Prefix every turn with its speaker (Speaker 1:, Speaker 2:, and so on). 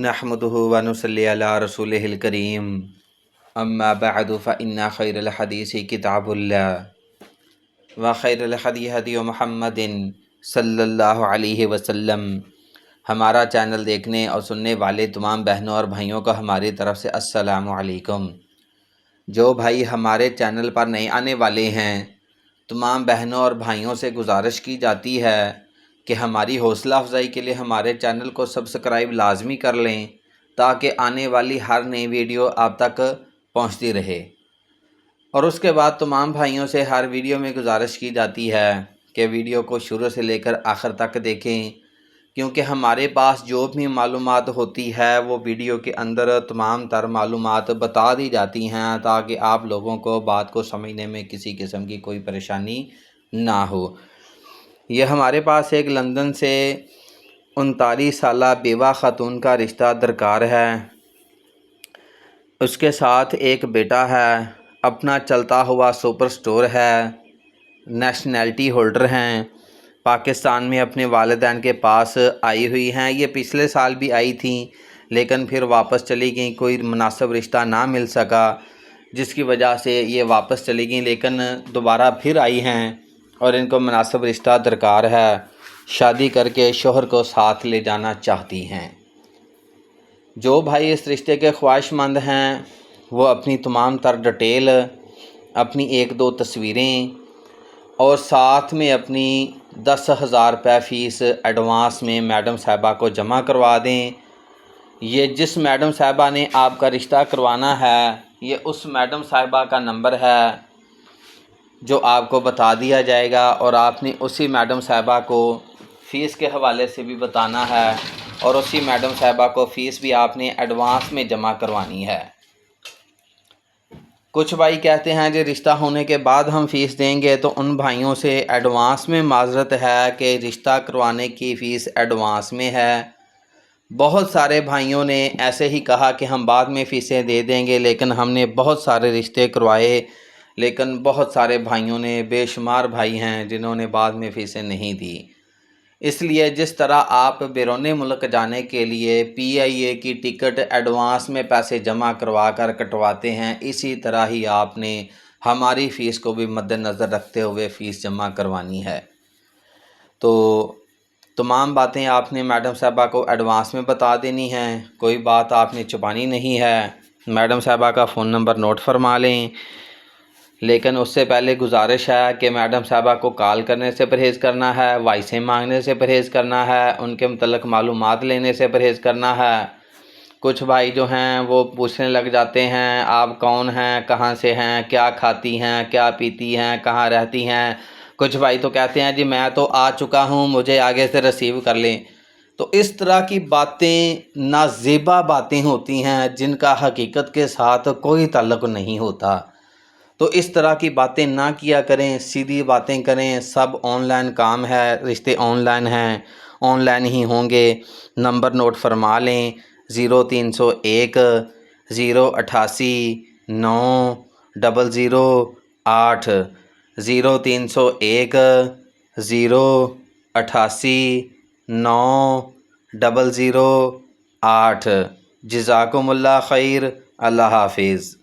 Speaker 1: نحمدہ و نصلی علی رسولہ الکریم اما بعد فإن خیر الحدیث کتاب اللہ و خیر الہدی ہدی محمد صلی اللہ علیہ وسلم۔ ہمارا چینل دیکھنے اور سننے والے تمام بہنوں اور بھائیوں کو ہماری طرف سے السلام علیکم۔ جو بھائی ہمارے چینل پر نئے آنے والے ہیں، تمام بہنوں اور بھائیوں سے گزارش کی جاتی ہے کہ ہماری حوصلہ افزائی کے لیے ہمارے چینل کو سبسکرائب لازمی کر لیں تاکہ آنے والی ہر نئی ویڈیو آپ تک پہنچتی رہے۔ اور اس کے بعد تمام بھائیوں سے ہر ویڈیو میں گزارش کی جاتی ہے کہ ویڈیو کو شروع سے لے کر آخر تک دیکھیں، کیونکہ ہمارے پاس جو بھی معلومات ہوتی ہے وہ ویڈیو کے اندر تمام تر معلومات بتا دی جاتی ہیں تاکہ آپ لوگوں کو بات کو سمجھنے میں کسی قسم کی کوئی پریشانی نہ ہو۔ یہ ہمارے پاس ایک لندن سے 39 سالہ بیوہ خاتون کا رشتہ درکار ہے۔ اس کے ساتھ ایک بیٹا ہے، اپنا چلتا ہوا سپر سٹور ہے، نیشنلٹی ہولڈر ہیں، پاکستان میں اپنے والدین کے پاس آئی ہوئی ہیں۔ یہ پچھلے سال بھی آئی تھیں لیکن پھر واپس چلی گئیں، کوئی مناسب رشتہ نہ مل سکا جس کی وجہ سے یہ واپس چلی گئیں، لیکن دوبارہ پھر آئی ہیں اور ان کو مناسب رشتہ درکار ہے، شادی کر کے شوہر کو ساتھ لے جانا چاہتی ہیں۔ جو بھائی اس رشتے کے خواہش مند ہیں وہ اپنی تمام تر ڈیٹیل، اپنی 1-2 تصویریں اور ساتھ میں اپنی 10,000 روپے فیس ایڈوانس میں میڈم صاحبہ کو جمع کروا دیں۔ یہ جس میڈم صاحبہ نے آپ کا رشتہ کروانا ہے یہ اس میڈم صاحبہ کا نمبر ہے جو آپ کو بتا دیا جائے گا، اور آپ نے اسی میڈم صاحبہ کو فیس کے حوالے سے بھی بتانا ہے اور اسی میڈم صاحبہ کو فیس بھی آپ نے ایڈوانس میں جمع کروانی ہے۔ کچھ بھائی کہتے ہیں جی رشتہ ہونے کے بعد ہم فیس دیں گے، تو ان بھائیوں سے ایڈوانس میں معذرت ہے کہ رشتہ کروانے کی فیس ایڈوانس میں ہے۔ بہت سارے بھائیوں نے ایسے ہی کہا کہ ہم بعد میں فیسیں دے دیں گے، لیکن ہم نے بہت سارے رشتے کروائے لیکن بہت سارے بھائیوں نے، بے شمار بھائی ہیں جنہوں نے بعد میں فیسیں نہیں دی۔ اس لیے جس طرح آپ بیرون ملک جانے کے لیے PIA کی ٹکٹ ایڈوانس میں پیسے جمع کروا کر کٹواتے ہیں، اسی طرح ہی آپ نے ہماری فیس کو بھی مد نظر رکھتے ہوئے فیس جمع کروانی ہے۔ تو تمام باتیں آپ نے میڈم صاحبہ کو ایڈوانس میں بتا دینی ہیں، کوئی بات آپ نے چھپانی نہیں ہے۔ میڈم صاحبہ کا فون نمبر نوٹ فرما لیں، لیکن اس سے پہلے گزارش ہے کہ میڈم صاحبہ کو کال کرنے سے پرہیز کرنا ہے، وائسیں مانگنے سے پرہیز کرنا ہے، ان کے متعلق معلومات لینے سے پرہیز کرنا ہے۔ کچھ بھائی جو ہیں وہ پوچھنے لگ جاتے ہیں آپ کون ہیں، کہاں سے ہیں، کیا کھاتی ہیں، کیا پیتی ہیں، کہاں رہتی ہیں۔ کچھ بھائی تو کہتے ہیں جی میں تو آ چکا ہوں، مجھے آگے سے ریسیو کر لیں۔ تو اس طرح کی باتیں نازیبا باتیں ہوتی ہیں جن کا حقیقت کے ساتھ کوئی تعلق نہیں ہوتا۔ تو اس طرح کی باتیں نہ کیا کریں، سیدھی باتیں کریں۔ سب آن لائن کام ہے، رشتے آن لائن ہیں، آن لائن ہی ہوں گے۔ نمبر نوٹ فرما لیں، 0301 088 9008 0301 088 9008۔ جزاکم اللہ خیر، اللہ حافظ۔